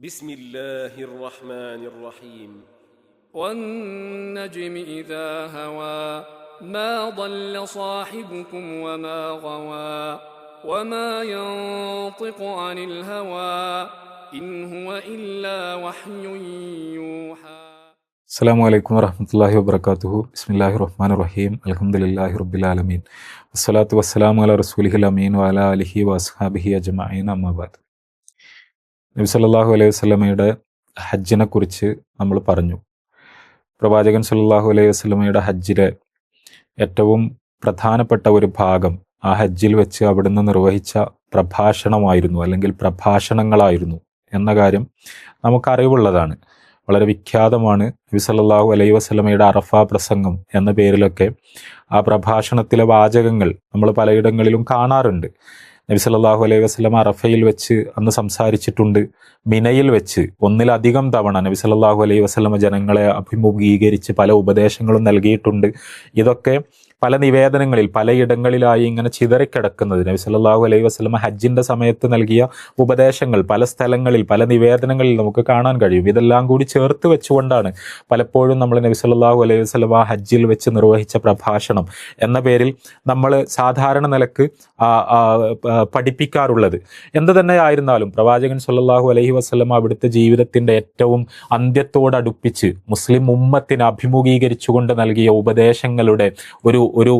بسم الله الرحمن الرحيم والنجم إذا هوى ما ضل صاحبكم وما غوى وما ينطق عن الهوى إن هو إلا وحي يوحى. അസ്സലാമു അലൈക്കും വറഹ്മത്തുള്ളാഹി വബറകാതുഹു. ബിസ്മില്ലാഹിർ റഹ്മാനിർ റഹീം. അൽഹംദുലില്ലാഹി റബ്ബിൽ ആലമീൻ. വസ്സലാത്തു വസ്സലാമു അലാ റസൂലിഹിൽ അമീൻ വഅലാ ആലിഹി വഅസ്ഹാബിഹി അജ്മഈൻ. അമ്മാ ബഅദ്. നബി സല്ലല്ലാഹു അലൈഹി വസല്ലമയുടെ ഹജ്ജിനെ കുറിച്ച് നമ്മൾ പറഞ്ഞു. പ്രവാചകൻ സല്ലല്ലാഹു അലൈഹി വസല്ലമയുടെ ഹജ്ജിലെ ഏറ്റവും പ്രധാനപ്പെട്ട ഒരു ഭാഗം ആ ഹജ്ജിൽ വെച്ച് അവിടുന്ന് നിർവഹിച്ച പ്രഭാഷണമായിരുന്നു, അല്ലെങ്കിൽ പ്രഭാഷണങ്ങളായിരുന്നു എന്ന കാര്യം നമുക്കറിവുള്ളതാണ്. വളരെ വിഖ്യാതമാണ്. നബി സല്ലല്ലാഹു അലൈഹി വസല്ലമയുടെ അറഫ പ്രസംഗം എന്ന പേരിലൊക്കെ ആ പ്രഭാഷണത്തിലെ വാചകങ്ങൾ നമ്മൾ പലയിടങ്ങളിലും കാണാറുണ്ട്. നബി സല്ലല്ലാഹു അലൈഹി വസല്ലമ അറഫയിൽ വെച്ച് അന്ന് സംസാരിച്ചിട്ടുണ്ട്. മിനയിൽ വെച്ച് ഒന്നിലധികം തവണ നബി സല്ലല്ലാഹു അലൈഹി വസല്ലമ ജനങ്ങളെ അഭിമുഖീകരിച്ച് പല ഉപദേശങ്ങളും നൽകിയിട്ടുണ്ട്. ഇതൊക്കെ പല നിവേദനങ്ങളിൽ പലയിടങ്ങളിലായി ഇങ്ങനെ ചിതറിക്കിടക്കുന്നത് നബി സല്ലല്ലാഹു അലൈഹി വസല്ലമ ഹജ്ജിന്റെ സമയത്ത് നൽകിയ ഉപദേശങ്ങൾ പല സ്ഥലങ്ങളിൽ പല നിവേദനങ്ങളിൽ നമുക്ക് കാണാൻ കഴിയും. ഇതെല്ലാം കൂടി ചേർത്ത് വെച്ചുകൊണ്ടാണ് പലപ്പോഴും നമ്മൾ നബി സല്ലല്ലാഹു അലൈഹി വസല്ലമ ഹജ്ജിൽ വെച്ച് നിർവഹിച്ച പ്രഭാഷണം എന്ന പേരിൽ നമ്മൾ സാധാരണ നിലക്ക് പഠിപ്പിക്കാറുള്ളത്. എന്ത് തന്നെ ആയിരുന്നാലും പ്രവാചകൻ സല്ലല്ലാഹു അലൈഹി വസല്ലമ അവിടുത്തെ ജീവിതത്തിന്റെ ഏറ്റവും അന്ത്യത്തോടടുപ്പിച്ച് മുസ്ലിം ഉമ്മത്തിനെ അഭിമുഖീകരിച്ചുകൊണ്ട് നൽകിയ ഉപദേശങ്ങളുടെ ഒരു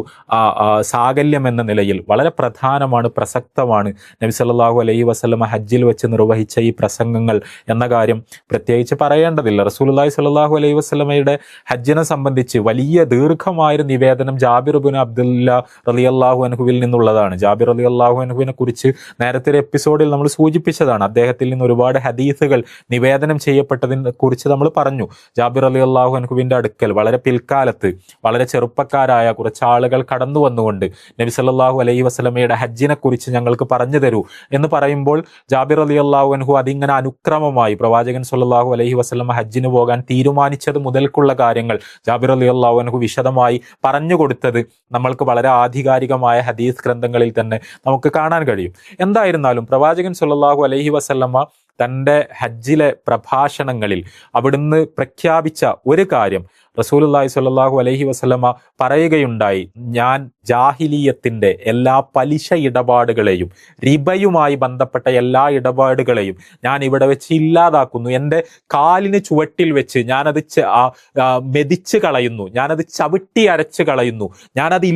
സാകല്യം എന്ന നിലയിൽ വളരെ പ്രധാനമാണ്, പ്രസക്തമാണ് നബി സല്ലല്ലാഹു അലൈഹി വസല്ലമ ഹജ്ജിൽ വെച്ച് നിർവഹിച്ച ഈ പ്രസംഗങ്ങൾ എന്ന കാര്യം പ്രത്യേകിച്ച് പറയേണ്ടതില്ല. റസൂലുള്ളാഹി സ്വല്ലല്ലാഹു അലൈഹി വസല്ലമയുടെ ഹജ്ജിനെ സംബന്ധിച്ച് വലിയ ദീർഘമായൊരു നിവേദനം ജാബിർ ഇബ്നു അബ്ദുല്ലാ റളിയല്ലാഹു അൻഹുവിൽ നിന്നുള്ളതാണ്. ജാബിർ റളിയല്ലാഹു അൻഹുവിനെ കുറിച്ച് നേരത്തെ ഒരു എപ്പിസോഡിൽ നമ്മൾ സൂചിപ്പിച്ചതാണ്. അദ്ദേഹത്തിൽ നിന്ന് ഒരുപാട് ഹദീസുകൾ നിവേദനം ചെയ്യപ്പെട്ടതിനെ കുറിച്ച് നമ്മൾ പറഞ്ഞു. ജാബിർ റളിയല്ലാഹു അൻഹുവിന്റെ അടുക്കൽ വളരെ പിൽക്കാലത്ത് വളരെ ചെറുപ്പക്കാരായ കുറച്ച് ആളുകൾ കടന്നു വന്നുകൊണ്ട് നബി സല്ലല്ലാഹു അലൈഹി വസല്ലമയുടെ ഹജ്ജിനെ കുറിച്ച് ഞങ്ങൾക്ക് പറഞ്ഞു തരൂ എന്ന് പറയുമ്പോൾ ജാബിർ റളിയല്ലാഹു അൻഹു അതിങ്ങനെ അനുക്രമമായി പ്രവാചകൻ സല്ലല്ലാഹു അലൈഹി വസല്ലമ ഹജ്ജിന് പോകാൻ തീരുമാനിച്ചത് മുതൽക്കുള്ള കാര്യങ്ങൾ ജാബിർ റളിയല്ലാഹു അൻഹു വിശദമായി പറഞ്ഞു കൊടുത്തത് നമ്മൾക്ക് വളരെ ആധികാരികമായ ഹദീസ് ഗ്രന്ഥങ്ങളിൽ തന്നെ നമുക്ക് കാണാൻ കഴിയും. എന്തായിരുന്നാലും പ്രവാചകൻ സല്ലല്ലാഹു അലൈഹി വസല്ലമ തൻ്റെ ഹജ്ജിലെ പ്രഭാഷണങ്ങളിൽ അവിടുന്ന് പ്രഖ്യാപിച്ച ഒരു കാര്യം റസൂലുള്ളാഹി സ്വല്ലല്ലാഹു അലൈഹി വസല്ലമ പറയുകയുണ്ടായി. ഞാൻ ജാഹിലിയത്തിന്റെ എല്ലാ പലിശ ഇടപാടുകളെയും റിബയുമായി ബന്ധപ്പെട്ട എല്ലാ ഇടപാടുകളെയും ഞാൻ ഇവിടെ വെച്ച് ഇല്ലാതാക്കുന്നു. എൻ്റെ കാലിന് ചുവട്ടിൽ വെച്ച് ഞാനത് മെതിച്ച് കളയുന്നു, ഞാനത് ചവിട്ടി അരച്ച് കളയുന്നു, ഞാനത്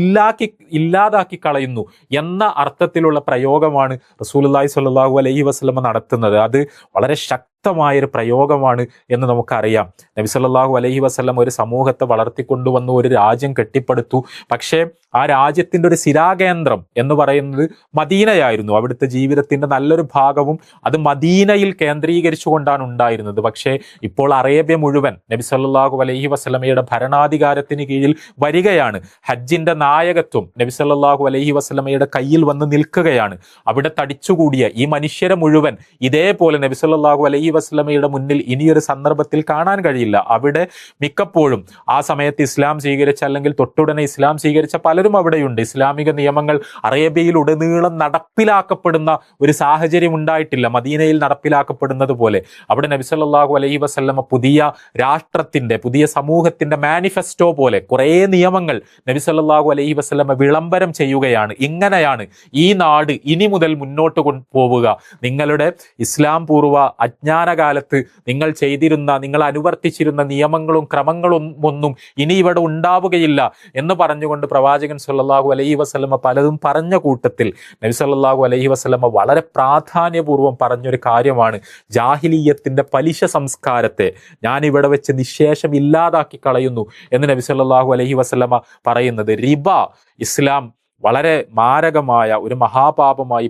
ഇല്ലാതാക്കി കളയുന്നു എന്ന അർത്ഥത്തിലുള്ള പ്രയോഗമാണ് റസൂലുള്ളാഹി സ്വല്ലല്ലാഹു അലൈഹി വസല്ലമ നടത്തുന്നത്. അത് വളരെ ശക്തമായൊരു പ്രയോഗമാണ് എന്ന് നമുക്കറിയാം. നബി സല്ലല്ലാഹു അലൈഹി വസല്ലം ഒരു സമൂഹത്തെ വളർത്തിക്കൊണ്ടുവന്നു, ഒരു രാജ്യം കെട്ടിപ്പടുത്തു. പക്ഷേ ആ രാജ്യത്തിന്റെ ഒരു സ്ഥിരാകേന്ദ്രം എന്ന് പറയുന്നത് മദീനയായിരുന്നു. അവിടുത്തെ ജീവിതത്തിന്റെ നല്ലൊരു ഭാഗവും അത് മദീനയിൽ കേന്ദ്രീകരിച്ചുകൊണ്ടാണ് ഉണ്ടായിരുന്നത്. പക്ഷേ ഇപ്പോൾ അറേബ്യ മുഴുവൻ നബി സല്ലല്ലാഹു അലൈഹി വസല്ലമയുടെ ഭരണാധികാരത്തിന് കീഴിൽ വരികയാണ്. ഹജ്ജിന്റെ നായകത്വം നബി സല്ലല്ലാഹു അലൈഹി വസല്ലമയുടെ കയ്യിൽ വന്ന് നിൽക്കുകയാണ്. അവിടെ തടിച്ചുകൂടിയ ഈ മനുഷ്യരെ മുഴുവൻ ഇതേപോലെ നബി സല്ലല്ലാഹു അലൈഹി വസല്ലമയുടെ മുന്നിൽ ഇനിയൊരു സന്ദർഭത്തിൽ കാണാൻ കഴിയില്ല. അവിടെ മിക്കപ്പോഴും ആ സമയത്ത് ഇസ്ലാം സ്വീകരിച്ച അല്ലെങ്കിൽ തൊട്ടുടനെ ഇസ്ലാം സ്വീകരിച്ച പലരും അവിടെയുണ്ട്. ഇസ്ലാമിക നിയമങ്ങൾ അറേബ്യയിൽ ഉടനീളം നടപ്പിലാക്കപ്പെടുന്ന ഒരു സാഹചര്യം ഉണ്ടായിട്ടില്ല മദീനയിൽ നടപ്പിലാക്കപ്പെടുന്നത് പോലെ. അവിടെ നബി സല്ലല്ലാഹു അലൈഹി വസല്ലമ പുതിയ രാഷ്ട്രത്തിന്റെ പുതിയ സമൂഹത്തിന്റെ മാനിഫെസ്റ്റോ പോലെ കുറേ നിയമങ്ങൾ നബി സല്ലല്ലാഹു അലൈഹി വസല്ലമ വിളംബരം ചെയ്യുകയാണ്. ഇങ്ങനെയാണ് ഈ നാട് ഇനി മുതൽ മുന്നോട്ട് പോവുക. നിങ്ങളുടെ ഇസ്ലാം പൂർവ്വ അജ്ഞാനകാലത്ത് നിങ്ങൾ ചെയ്തിരുന്ന, നിങ്ങൾ അനുവർത്തിച്ചിരുന്ന നിയമങ്ങളും ക്രമങ്ങളും ഒന്നും ഇനി ഇവിടെ ഉണ്ടാവുകയില്ല എന്ന് പറഞ്ഞുകൊണ്ട് പ്രവാചകൻ സല്ലല്ലാഹു അലൈഹി വസല്ലമ പലതും പറഞ്ഞ കൂട്ടത്തിൽ നബി സല്ലല്ലാഹു അലൈഹി വസല്ലമ വളരെ പ്രാധാന്യപൂർവ്വം പറഞ്ഞൊരു കാര്യമാണ് ജാഹിലിയത്തിന്റെ പലിശ സംസ്കാരത്തെ ഞാൻ ഇവിടെ വെച്ച് നിശേഷം ഇല്ലാതാക്കി കളയുന്നു എന്ന് നബി സല്ലല്ലാഹു അലൈഹി വസല്ലമ പറയുന്നത്. റിബ ഇസ്ലാം വളരെ മാരകമായ ഒരു മഹാപാപമായി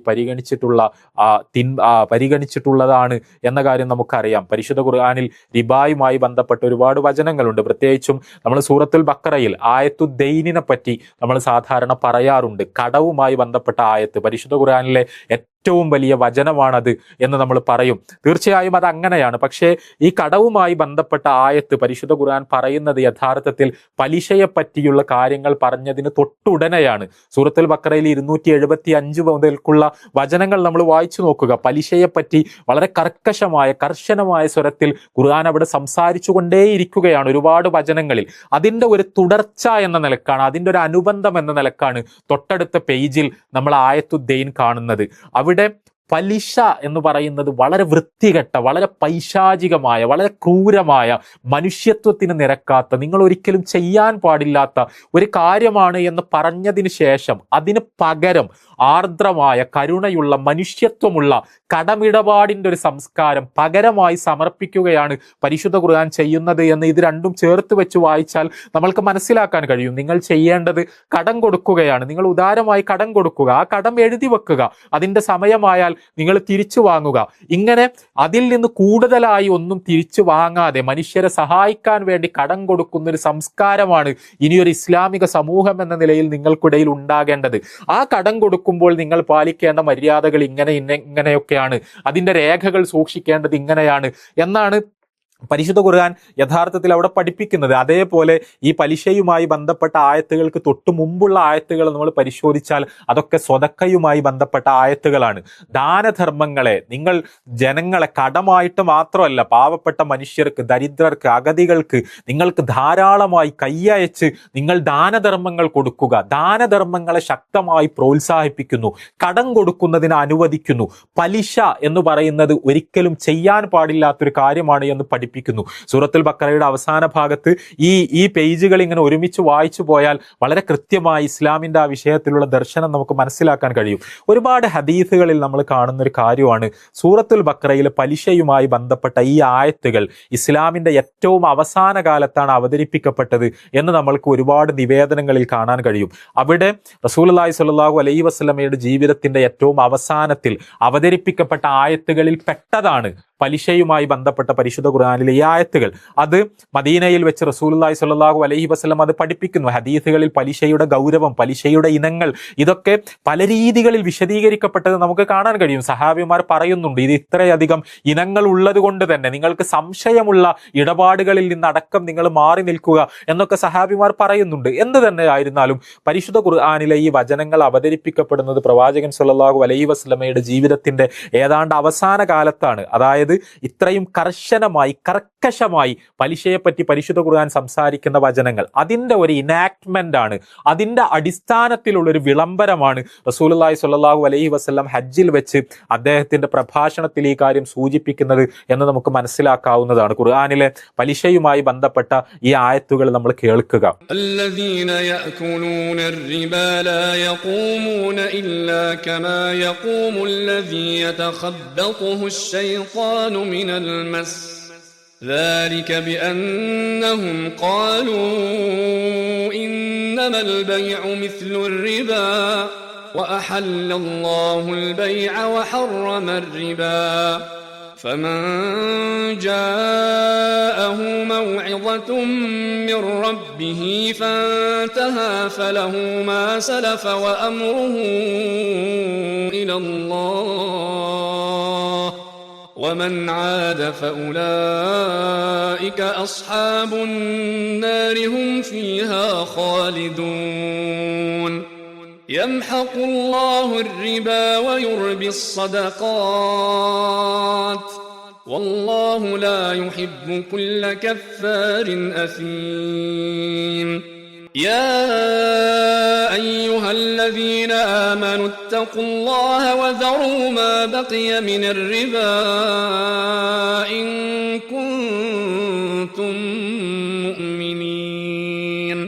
പരിഗണിച്ചിട്ടുള്ളതാണ് എന്ന കാര്യം നമുക്കറിയാം. പരിശുദ്ധ ഖുർആനിൽ റിബായുമായി ബന്ധപ്പെട്ട ഒരുപാട് വചനങ്ങളുണ്ട്. പ്രത്യേകിച്ചും നമ്മൾ സൂറത്തുൽ ബഖറയിൽ ആയത്തു ദൈനിനെ പറ്റി നമ്മൾ സാധാരണ പറയാറുണ്ട്. കടവുമായി ബന്ധപ്പെട്ട ആയത്ത് പരിശുദ്ധ ഖുർആനിലെ ഏറ്റവും വലിയ വചനമാണത് എന്ന് നമ്മൾ പറയും. തീർച്ചയായും അത് അങ്ങനെയാണ്. പക്ഷേ ഈ കടവുമായി ബന്ധപ്പെട്ട ആയത്ത് പരിശുദ്ധ ഖുർആൻ പറയുന്നത് യഥാർത്ഥത്തിൽ പലിശയെ പറ്റിയുള്ള കാര്യങ്ങൾ പറഞ്ഞതിന് തൊട്ടുടനെയാണ്. സൂറത്തുൽ ബഖറയിൽ 275 മുതൽക്കുള്ള വചനങ്ങൾ നമ്മൾ വായിച്ചു നോക്കുക. പലിശയെ പറ്റി വളരെ കർശനമായ സ്വരത്തിൽ ഖുർആൻ അവിടെ സംസാരിച്ചു കൊണ്ടേയിരിക്കുകയാണ് ഒരുപാട് വചനങ്ങളിൽ. അതിന്റെ ഒരു തുടർച്ച എന്ന നിലക്കാണ്, അതിന്റെ ഒരു അനുബന്ധം എന്ന നിലക്കാണ് തൊട്ടടുത്ത പേജിൽ നമ്മൾ ആയത്തുദ്ദൈൻ കാണുന്നത്. അവിടെ പലിശ എന്ന് പറയുന്നത് വളരെ വൃത്തികെട്ട, വളരെ പൈശാചികമായ, വളരെ ക്രൂരമായ, മനുഷ്യത്വത്തിന് നിരക്കാത്ത, നിങ്ങൾ ഒരിക്കലും ചെയ്യാൻ പാടില്ലാത്ത ഒരു കാര്യമാണ് എന്ന് പറഞ്ഞതിന് ശേഷം അതിന് പകരം ആർദ്രമായ, കരുണയുള്ള, മനുഷ്യത്വമുള്ള കടമിടപാടിന്റെ ഒരു സംസ്കാരം പകരമായി സമർപ്പിക്കുകയാണ് പരിശുദ്ധ ഖുർആൻ ചെയ്യുന്നത് എന്ന് ഇത് രണ്ടും ചേർത്ത് വെച്ച് വായിച്ചാൽ നമ്മൾക്ക് മനസ്സിലാക്കാൻ കഴിയും. നിങ്ങൾ ചെയ്യേണ്ടത് കടം കൊടുക്കുകയാണ്. നിങ്ങൾ ഉദാരമായി കടം കൊടുക്കുക, ആ കടം എഴുതി വെക്കുക, അതിന്റെ സമയമായാൽ നിങ്ങൾ തിരിച്ചു വാങ്ങുക. ഇങ്ങനെ അതിൽ നിന്ന് കൂടുതലായി ഒന്നും തിരിച്ചു വാങ്ങാതെ മനുഷ്യരെ സഹായിക്കാൻ വേണ്ടി കടം കൊടുക്കുന്ന ഒരു സംസ്കാരമാണ് ഇനിയൊരു ഇസ്ലാമിക സമൂഹം എന്ന നിലയിൽ നിങ്ങൾക്കിടയിൽ ഉണ്ടാകേണ്ടത്. ആ കടം കൊടുക്കുമ്പോൾ നിങ്ങൾ പാലിക്കേണ്ട മര്യാദകൾ ഇങ്ങനെയൊക്കെയാണ്, അതിന്റെ രേഖകൾ സൂക്ഷിക്കേണ്ടത് ഇങ്ങനെയാണ് എന്നാണ് പരിശുദ്ധ ഖുർആൻ യഥാർത്ഥത്തിൽ അവിടെ പഠിപ്പിക്കുന്നത്. അതേപോലെ ഈ പലിശയുമായി ബന്ധപ്പെട്ട ആയത്തുകൾക്ക് തൊട്ടു മുമ്പുള്ള ആയത്തുകൾ നമ്മൾ പരിശോധിച്ചാൽ അതൊക്കെ സ്വതക്കയുമായി ബന്ധപ്പെട്ട ആയത്തുകളാണ്. ദാനധർമ്മങ്ങളെ നിങ്ങൾ ജനങ്ങളെ കടമായിട്ട് മാത്രമല്ല, പാവപ്പെട്ട മനുഷ്യർക്ക്, ദരിദ്രർക്ക്, അഗതികൾക്ക് നിങ്ങൾക്ക് ധാരാളമായി കയ്യയച്ച് നിങ്ങൾ ദാനധർമ്മങ്ങൾ കൊടുക്കുക. ദാനധർമ്മങ്ങളെ ശക്തമായി പ്രോത്സാഹിപ്പിക്കുന്നു, കടം കൊടുക്കുന്നതിന് അനുവദിക്കുന്നു. പലിശ എന്ന് പറയുന്നത് ഒരിക്കലും ചെയ്യാൻ പാടില്ലാത്തൊരു കാര്യമാണ് എന്ന് പഠിപ്പിക്കുന്നു. സൂറത്തുൽ ബഖറയുടെ അവസാന ഭാഗത്ത് ഈ പേജുകൾ ഇങ്ങനെ ഒരുമിച്ച് വായിച്ചു പോയാൽ വളരെ കൃത്യമായി ഇസ്ലാമിന്റെ ആ വിഷയത്തിലുള്ള ദർശനം നമുക്ക് മനസ്സിലാക്കാൻ കഴിയും. ഒരുപാട് ഹദീസുകളിൽ നമ്മൾ കാണുന്ന ഒരു കാര്യമാണ് സൂറത്തുൽ ബഖറയിലെ പലിശയുമായി ബന്ധപ്പെട്ട ഈ ആയത്തുകൾ ഇസ്ലാമിന്റെ ഏറ്റവും അവസാന കാലത്താണ് അവതരിപ്പിക്കപ്പെട്ടത് എന്ന് നമ്മൾക്ക് ഒരുപാട് നിവേദനങ്ങളിൽ കാണാൻ കഴിയും. അവിടെ റസൂലുള്ളാഹി സ്വല്ലല്ലാഹു അലൈഹി വസല്ലമയുടെ ജീവിതത്തിന്റെ ഏറ്റവും അവസാനത്തിൽ അവതരിപ്പിക്കപ്പെട്ട ആയത്തുകളിൽ പെട്ടതാണ് പലിശയുമായി ബന്ധപ്പെട്ട പരിശുദ്ധ ഖുർആനിലെ ഈ ആയത്തുകൾ. അത് മദീനയിൽ വെച്ച് റസൂലുള്ളാഹി സ്വല്ലല്ലാഹു അലൈഹി വസല്ലം അത് പഠിപ്പിക്കുന്നു. ഹദീസുകളിൽ പലിശയുടെ ഗൗരവം, പലിശയുടെ ഇനങ്ങൾ, ഇതൊക്കെ പല രീതികളിൽ വിശദീകരിക്കപ്പെട്ടത് നമുക്ക് കാണാൻ കഴിയും. സഹാബിമാർ പറയുന്നുണ്ട്, ഇത് ഇത്രയധികം ഇനങ്ങൾ ഉള്ളത് കൊണ്ട് തന്നെ നിങ്ങൾക്ക് സംശയമുള്ള ഇടപാടുകളിൽ നിന്നടക്കം നിങ്ങൾ മാറി നിൽക്കുക എന്നൊക്കെ സഹാബിമാർ പറയുന്നുണ്ട്. എന്ത് തന്നെ ആയിരുന്നാലും പരിശുദ്ധ ഖുർആനിലെ ഈ വചനങ്ങൾ അവതരിപ്പിക്കപ്പെടുന്നത് പ്രവാചകൻ സ്വല്ലല്ലാഹു അലൈഹി വസല്ലമയുടെ ജീവിതത്തിന്റെ ഏതാണ്ട് അവസാന കാലത്താണ്. അതായത് ഇത്രയും കർക്കശമായി പലിശയെപ്പറ്റി പരിശുദ്ധ ഖുർആൻ സംസാരിക്കുന്ന വചനങ്ങൾ അതിന്റെ ഒരു ഇനാക്ട്മെന്റ് ആണ്, അതിന്റെ അടിസ്ഥാനത്തിലുള്ളൊരു വിളംബരമാണ് റസൂലുള്ളാഹി സ്വല്ലല്ലാഹു അലൈഹി വസല്ലം ഹജ്ജിൽ വെച്ച് അദ്ദേഹത്തിന്റെ പ്രഭാഷണത്തിൽ ഈ കാര്യം സൂചിപ്പിക്കുന്നത് എന്ന് നമുക്ക് മനസ്സിലാക്കാവുന്നതാണ്. ഖുർആനിലെ പലിശയുമായി ബന്ധപ്പെട്ട ഈ ആയത്തുകൾ നമ്മൾ കേൾക്കുക. الذين يأكلون الربا لا يقومون إلا كما يقوم الذي يتخبطه الشيطان من المس ذلك بأنهم قالوا إنما البيع مثل الربا وأحل الله البيع وحرم الربا فمن جاءه موعظة من ربه فانتهى فله ما سلف وأمره إلى الله ومن عاد فأولئك أصحاب النار هم فيها خالدون يمحق الله الربا ويربي الصدقات والله لا يحب كل كفار أثيم يا أيها الذين آمنوا اتقوا الله وذروا ما بقي من الربا إن كنتم مؤمنين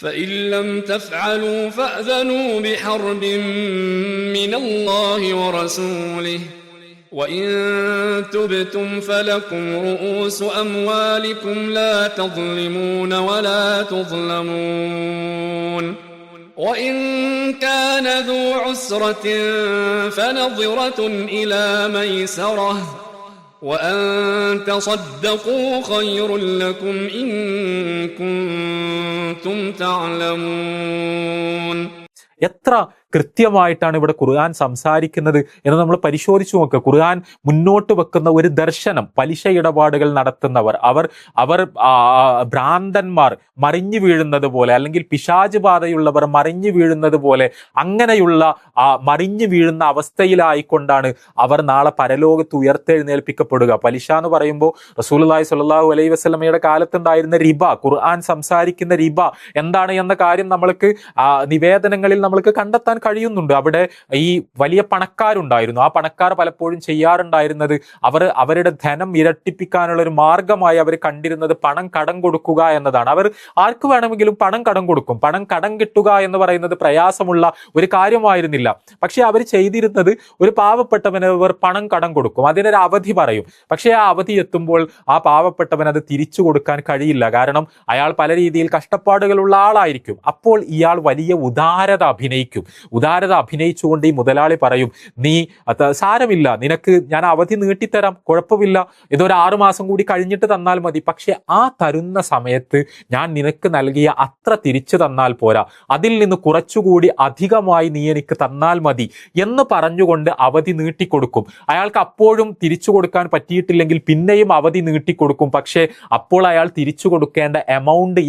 فإن لم تفعلوا فأذنوا بحرب من الله ورسوله وإن تبتم فلكم رؤوس أموالكم لا تظلمون ولا تظلمون وإن كان ذو عسرة فنظرة إلى ميسرة وأن تصدقوا خير لكم إن كنتم تعلمون. എത്ര കൃത്യമായിട്ടാണ് ഇവിടെ ഖുർആൻ സംസാരിക്കുന്നത് എന്ന് നമ്മൾ പരിശോധിച്ചു നോക്കുക. ഖുർആൻ മുന്നോട്ട് വെക്കുന്ന ഒരു ദർശനം, പലിശ ഇടപാടുകൾ നടത്തുന്നവർ അവർ ഭ്രാന്തന്മാർ മറിഞ്ഞു വീഴുന്നത് പോലെ, അല്ലെങ്കിൽ പിശാച് ബാധയുള്ളവർ മറിഞ്ഞു വീഴുന്നത് പോലെ, അങ്ങനെയുള്ള മറിഞ്ഞു വീഴുന്ന അവസ്ഥയിലായിക്കൊണ്ടാണ് അവർ നാളെ പരലോകത്ത് ഉയർത്തെഴുന്നേൽപ്പിക്കപ്പെടുക. പലിശ എന്ന് പറയുമ്പോൾ റസൂലുള്ളാഹി സ്വല്ലല്ലാഹു അലൈഹി വസല്ലമയുടെ കാലത്തുണ്ടായിരുന്ന റിബ, ഖുർആൻ സംസാരിക്കുന്ന റിബ എന്താണ് എന്ന കാര്യം നമ്മൾക്ക് നിവേദനങ്ങളിൽ നമ്മൾക്ക് കണ്ടെത്താൻ കഴിയുന്നുണ്ട്. അവിടെ ഈ വലിയ പണക്കാരുണ്ടായിരുന്നു. ആ പണക്കാർ പലപ്പോഴും ചെയ്യാറുണ്ടായിരുന്നത് അവരുടെ ധനം ഇരട്ടിപ്പിക്കാനുള്ള ഒരു മാർഗമായി അവർ കണ്ടിരുന്നത് പണം കടം കൊടുക്കുക എന്നതാണ്. അവർ ആർക്ക് വേണമെങ്കിലും പണം കടം കൊടുക്കും. പണം കടം കിട്ടുക എന്ന് പറയുന്നത് പ്രയാസമുള്ള ഒരു കാര്യമായിരുന്നില്ല. പക്ഷെ അവർ ചെയ്തിരുന്നത്, ഒരു പാവപ്പെട്ടവന് അവർ പണം കടം കൊടുക്കും, അതിനൊരു അവധി പറയും. പക്ഷെ ആ അവധി എത്തുമ്പോൾ ആ പാവപ്പെട്ടവൻ അത് തിരിച്ചു കൊടുക്കാൻ കഴിയില്ല. കാരണം അയാൾ പല രീതിയിൽ കഷ്ടപ്പാടുകളുള്ള ആളായിരിക്കും. അപ്പോൾ ഇയാൾ വലിയ ഉദാരത അഭിനയിക്കും. ഉദാരത അഭിനയിച്ചുകൊണ്ട് ഈ മുതലാളി പറയും, നീ സാരമില്ല, നിനക്ക് ഞാൻ അവധി നീട്ടിത്തരാം, കുഴപ്പമില്ല, ഇതൊരു 6 മാസം കൂടി കഴിഞ്ഞിട്ട് തന്നാൽ മതി. പക്ഷെ ആ തരുന്ന സമയത്ത് ഞാൻ നിനക്ക് നൽകിയ അത്ര തിരിച്ചു തന്നാൽ പോരാ, അതിൽ നിന്ന് കുറച്ചുകൂടി അധികമായി നീ എനിക്ക് തന്നാൽ മതി എന്ന് പറഞ്ഞുകൊണ്ട് അവധി നീട്ടിക്കൊടുക്കും. അയാൾക്ക് അപ്പോഴും തിരിച്ചു കൊടുക്കാൻ പറ്റിയിട്ടില്ലെങ്കിൽ പിന്നെയും അവധി നീട്ടിക്കൊടുക്കും. പക്ഷേ അപ്പോൾ അയാൾ തിരിച്ചു കൊടുക്കേണ്ട എമൗണ്ട്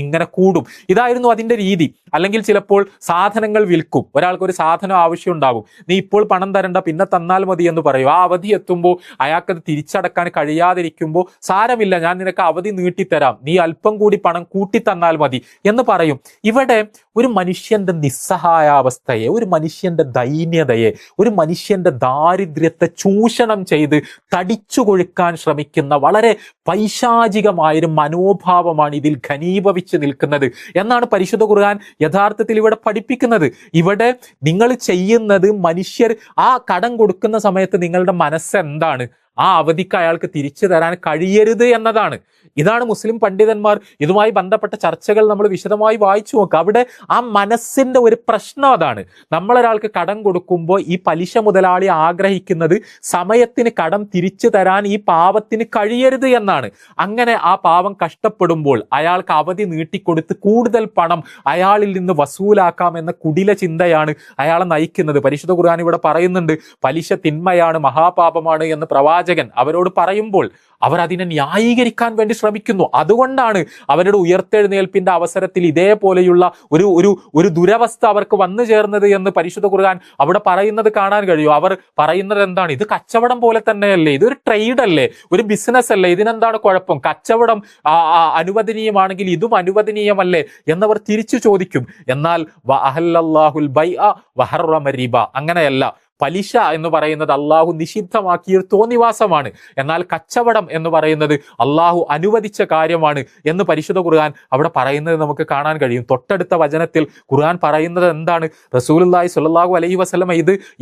ഇങ്ങനെ കൂടും. ഇതായിരുന്നു അതിന്റെ രീതി. അല്ലെങ്കിൽ ചിലപ്പോൾ സാധനങ്ങൾ വിൽക്കും. ഒരാൾക്കൊരു സാധനം ആവശ്യം ഉണ്ടാകും, നീ ഇപ്പോൾ പണം തരണ്ട, പിന്നെ തന്നാൽ മതി എന്ന് പറയും. ആ അവധി എത്തുമ്പോൾ അയാൾക്കത് തിരിച്ചടക്കാൻ കഴിയാതിരിക്കുമ്പോൾ, സാരമില്ല, ഞാൻ നിനക്ക് അവധി നീട്ടിത്തരാം, നീ അല്പം കൂടി പണം കൂട്ടിത്തന്നാൽ മതി എന്ന് പറയും. ഇവിടെ ഒരു മനുഷ്യന്റെ നിസ്സഹായാവസ്ഥയെ, ഒരു മനുഷ്യന്റെ ദൈന്യതയെ, ഒരു മനുഷ്യന്റെ ദാരിദ്ര്യത്തെ ചൂഷണം ചെയ്ത് തടിച്ചു കൊഴുക്കാൻ ശ്രമിക്കുന്ന വളരെ പൈശാചികമായൊരു മനോഭാവമാണ് ഇതിൽ ഘനീഭവിച്ച് നിൽക്കുന്നത് എന്നാണ് പരിശുദ്ധ ഖുർആൻ യഥാർത്ഥത്തിൽ ഇവിടെ പഠിപ്പിക്കുന്നത്. ഇവിടെ നിങ്ങൾ ചെയ്യുന്നത്, മനുഷ്യർ ആ കടം കൊടുക്കുന്ന സമയത്ത് നിങ്ങളുടെ മനസ്സ് എന്താണ്? ആ അവധിക്ക് അയാൾക്ക് തിരിച്ചു തരാൻ കഴിയരുത് എന്നതാണ്. ഇതാണ് മുസ്ലിം പണ്ഡിതന്മാർ ഇതുമായി ബന്ധപ്പെട്ട ചർച്ചകൾ നമ്മൾ വിശദമായി വായിച്ചു നോക്കുക. അവിടെ ആ മനസ്സിന്റെ ഒരു പ്രശ്നം അതാണ്. നമ്മളൊരാൾക്ക് കടം കൊടുക്കുമ്പോൾ ഈ പലിശ മുതലാളി ആഗ്രഹിക്കുന്നത് സമയത്തിന് കടം തിരിച്ചു തരാൻ ഈ പാവത്തിന് കഴിയരുത് എന്നാണ്. അങ്ങനെ ആ പാവം കഷ്ടപ്പെടുമ്പോൾ അയാൾക്ക് അവധി നീട്ടിക്കൊടുത്ത് കൂടുതൽ പണം അയാളിൽ നിന്ന് വസൂലാക്കാം എന്ന കുടില ചിന്തയാണ് അയാളെ നയിക്കുന്നത്. പരിശുദ്ധ ഖുർആൻ ഇവിടെ പറയുന്നുണ്ട്, പലിശ തിന്മയാണ്, മഹാപാപമാണ് എന്ന് പ്രവാചകൻ അവരോട് പറയുമ്പോൾ അവർ അതിനെ ന്യായീകരിക്കാൻ വേണ്ടി ശ്രമിക്കുന്നു. അതുകൊണ്ടാണ് അവരുടെ ഉയർത്തെഴുന്നേൽപ്പിന്റെ അവസരത്തിൽ ഇതേപോലെയുള്ള ഒരു ദുരവസ്ഥ അവർക്ക് വന്നു ചേർന്നത് എന്ന് പരിശുദ്ധ ഖുർആൻ അവിടെ പറയുന്നത് കാണാൻ കഴിയും. അവർ പറയുന്നത് എന്താണ്? ഇത് കച്ചവടം പോലെ തന്നെയല്ലേ, ഇതൊരു ട്രേഡ് അല്ലേ, ഒരു ബിസിനസ് അല്ലേ, ഇതിനെന്താണ് കുഴപ്പം? കച്ചവടം അനുവദനീയമാണെങ്കിൽ ഇതും അനുവദനീയമല്ലേ എന്നവർ തിരിച്ചു ചോദിക്കും. എന്നാൽ വഅഹല്ലല്ലാഹുൽ ബൈഅ വഹറമ റിബ, അങ്ങനെയല്ല. പലിശ എന്ന് പറയുന്നത് അള്ളാഹു നിഷിദ്ധമാക്കിയ ഒരു തോന്നിവാസമാണ്. എന്നാൽ കച്ചവടം എന്ന് പറയുന്നത് അള്ളാഹു അനുവദിച്ച കാര്യമാണ് എന്ന് പരിശുദ്ധ ഖുർആൻ അവിടെ പറയുന്നത് നമുക്ക് കാണാൻ കഴിയും. തൊട്ടടുത്ത വചനത്തിൽ ഖുർആൻ പറയുന്നത് എന്താണ്? റസൂലുള്ളാഹി സ്വല്ലല്ലാഹു അലൈഹി വസല്ലമ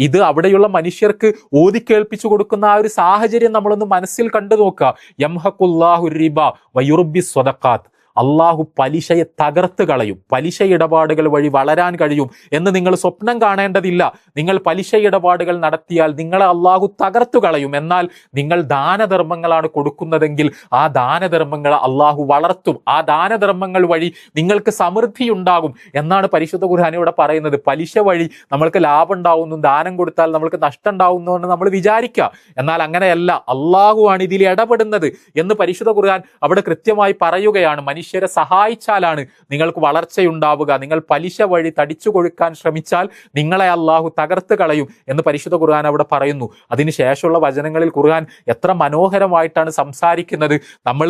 ഇത് അവിടെയുള്ള മനുഷ്യർക്ക് ഓതി കേൾപ്പിച്ചു കൊടുക്കുന്ന ആ ഒരു സാഹചര്യം നമ്മളൊന്ന് മനസ്സിൽ കണ്ടു നോക്കുക. യംഹഖുല്ലാഹു റിബ വയുർബി സ്വദഖാത്ത്, അള്ളാഹു പലിശയെ തകർത്ത് കളയും. പലിശ ഇടപാടുകൾ വഴി വളരാൻ കഴിയും എന്ന് നിങ്ങൾ സ്വപ്നം കാണേണ്ടതില്ല. നിങ്ങൾ പലിശ ഇടപാടുകൾ നടത്തിയാൽ നിങ്ങളെ അള്ളാഹു തകർത്തു കളയും. എന്നാൽ നിങ്ങൾ ദാനധർമ്മങ്ങളാണ് കൊടുക്കുന്നതെങ്കിൽ ആ ദാനധർമ്മങ്ങൾ അള്ളാഹു വളർത്തും. ആ ദാനധർമ്മങ്ങൾ വഴി നിങ്ങൾക്ക് സമൃദ്ധി ഉണ്ടാകും എന്നാണ് പരിശുദ്ധ ഖുർആൻ ഇവിടെ പറയുന്നത്. പലിശ വഴി നമ്മൾക്ക് ലാഭം ഉണ്ടാവുന്നു, ദാനം കൊടുത്താൽ നമ്മൾക്ക് നഷ്ടം ഉണ്ടാവുന്നു എന്ന് നമ്മൾ വിചാരിക്കുക. എന്നാൽ അങ്ങനെയല്ല, അള്ളാഹു ആണ് ഇതിൽ ഇടപെടുന്നത് എന്ന് പരിശുദ്ധ ഖുർആൻ അവിടെ കൃത്യമായി പറയുകയാണ്. മനുഷ്യരെ സഹായിച്ചാലാണ് നിങ്ങൾക്ക് വളർച്ചയുണ്ടാവുക. നിങ്ങൾ പലിശ വഴി തടിച്ചു കൊഴുക്കാൻ ശ്രമിച്ചാൽ നിങ്ങളെ അള്ളാഹു തകർത്ത് കളയും എന്ന് പരിശുദ്ധ ഖുർആൻ അവിടെ പറയുന്നു. അതിനുശേഷമുള്ള വചനങ്ങളിൽ ഖുർആൻ എത്ര മനോഹരമായിട്ടാണ് സംസാരിക്കുന്നത്. നമ്മൾ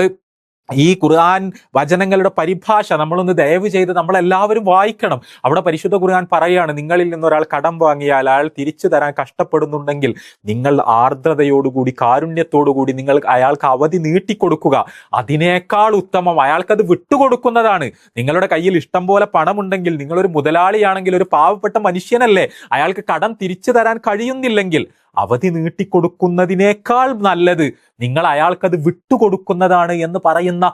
ഈ ഖുർആൻ വചനങ്ങളുടെ പരിഭാഷ നമ്മളൊന്ന് ദയവ് ചെയ്ത് നമ്മളെല്ലാവരും വായിക്കണം. അവിടെ പരിശുദ്ധ ഖുർആൻ പറയാണ്, നിങ്ങളിൽ നിന്നൊരാൾ കടം വാങ്ങിയാൽ അയാൾ തിരിച്ചു തരാൻ കഷ്ടപ്പെടുന്നുണ്ടെങ്കിൽ നിങ്ങൾ ആർദ്രതയോടുകൂടി, കാരുണ്യത്തോടുകൂടി നിങ്ങൾ അയാൾക്ക് അവധി നീട്ടിക്കൊടുക്കുക. അതിനേക്കാൾ ഉത്തമം അയാൾക്കത് വിട്ടുകൊടുക്കുന്നതാണ്. നിങ്ങളുടെ കയ്യിൽ ഇഷ്ടം പോലെ പണമുണ്ടെങ്കിൽ, നിങ്ങളൊരു മുതലാളിയാണെങ്കിൽ, ഒരു പാവപ്പെട്ട മനുഷ്യനല്ലേ, അയാൾക്ക് കടം തിരിച്ചു തരാൻ കഴിയുന്നില്ലെങ്കിൽ അവധി നീട്ടിക്കൊടുക്കുന്നതിനേക്കാൾ നല്ലത് നിങ്ങൾ അയാൾക്കത് വിട്ടുകൊടുക്കുന്നതാണ് എന്ന് പറയുന്ന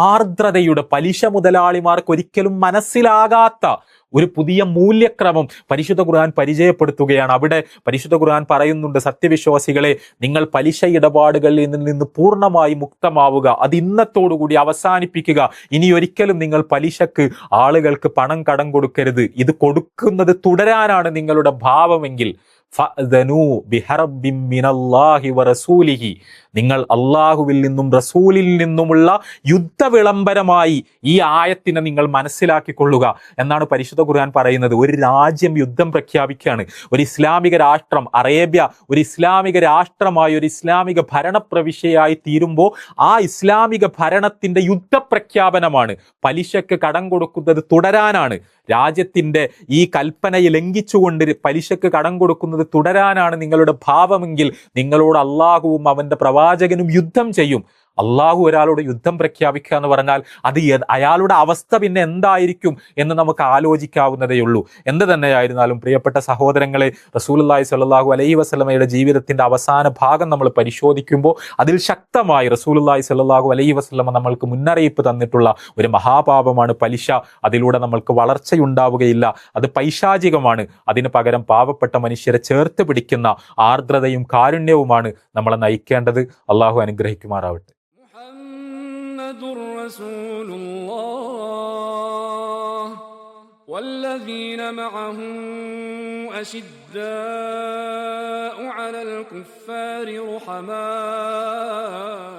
ആർദ്രതയുടെ, പലിശ മുതലാളിമാർക്ക് ഒരിക്കലും മനസ്സിലാകാത്ത ഒരു പുതിയ മൂല്യക്രമം പരിശുദ്ധ ഖുർആൻ പരിചയപ്പെടുത്തുകയാണ്. അവിടെ പരിശുദ്ധ ഖുർആൻ പറയുന്നുണ്ട്, സത്യവിശ്വാസികളെ, നിങ്ങൾ പലിശ ഇടപാടുകളിൽ നിന്ന് പൂർണ്ണമായി മുക്തമാവുക, അത് ഇന്നത്തോടുകൂടി അവസാനിപ്പിക്കുക. ഇനി ഒരിക്കലും നിങ്ങൾ പലിശക്ക് ആളുകൾക്ക് പണം കടം കൊടുക്കരുത്. ഇത് കൊടുക്കുന്നത് തുടരാനാണ് നിങ്ങളുടെ ഭാവമെങ്കിൽ നിങ്ങൾ അള്ളാഹുവിൽ നിന്നും റസൂലിൽ നിന്നുമുള്ള യുദ്ധവിളംബരമായി ഈ ആയത്തിനെ നിങ്ങൾ മനസ്സിലാക്കിക്കൊള്ളുക എന്നാണ് പരിശുദ്ധ ഖുർആൻ പറയുന്നത്. ഒരു രാജ്യം യുദ്ധം പ്രഖ്യാപിക്കുകയാണ്. ഒരു ഇസ്ലാമിക രാഷ്ട്രം, അറേബ്യ ഒരു ഇസ്ലാമിക രാഷ്ട്രമായി, ഒരു ഇസ്ലാമിക ഭരണപ്രവിശ്യയായി തീരുമ്പോൾ ആ ഇസ്ലാമിക ഭരണത്തിന്റെ യുദ്ധപ്രഖ്യാപനമാണ്. പലിശക്ക് കടം കൊടുക്കുന്നത് തുടരാനാണ്. രാജ്യത്തിന്റെ ഈ കൽപ്പനയെ ലംഘിച്ചുകൊണ്ട് പലിശക്ക് കടം കൊടുക്കുന്നത് തുടരാനാണ് നിങ്ങളുടെ ഭാവമെങ്കിൽ നിങ്ങളോട് അള്ളാഹുവും അവന്റെ പ്രവാചകനും യുദ്ധം ചെയ്യും. അള്ളാഹു ഒരാളോട് യുദ്ധം പ്രഖ്യാപിക്കുക എന്ന് പറഞ്ഞാൽ അത് അയാളുടെ അവസ്ഥ പിന്നെ എന്തായിരിക്കും എന്ന് നമുക്ക് ആലോചിക്കാവുന്നതേയുള്ളൂ. എന്ത് തന്നെയായിരുന്നാലും പ്രിയപ്പെട്ട സഹോദരങ്ങളെ, റസൂലുള്ളാഹി സ്വല്ലല്ലാഹു അലൈഹി വസല്ലമയുടെ ജീവിതത്തിന്റെ അവസാന ഭാഗം നമ്മൾ പരിശോധിക്കുമ്പോൾ അതിൽ ശക്തമായി റസൂലുള്ളാഹി സ്വല്ലല്ലാഹു അലൈഹി വസല്ലമ നമ്മൾക്ക് മുന്നറിയിപ്പ് തന്നിട്ടുള്ള ഒരു മഹാപാപമാണ് പലിശ. അതിലൂടെ നമ്മൾക്ക് വളർച്ചയുണ്ടാവുകയില്ല, അത് പൈശാചികമാണ്. അതിന് പകരം പാവപ്പെട്ട മനുഷ്യരെ ചേർത്ത് പിടിക്കുന്ന ആർദ്രതയും കാരുണ്യവുമാണ് നമ്മളെ നയിക്കേണ്ടത്. അള്ളാഹു അനുഗ്രഹിക്കുമാറാവട്ടെ. رسول الله والذين معه أشداء على الكفار رحماء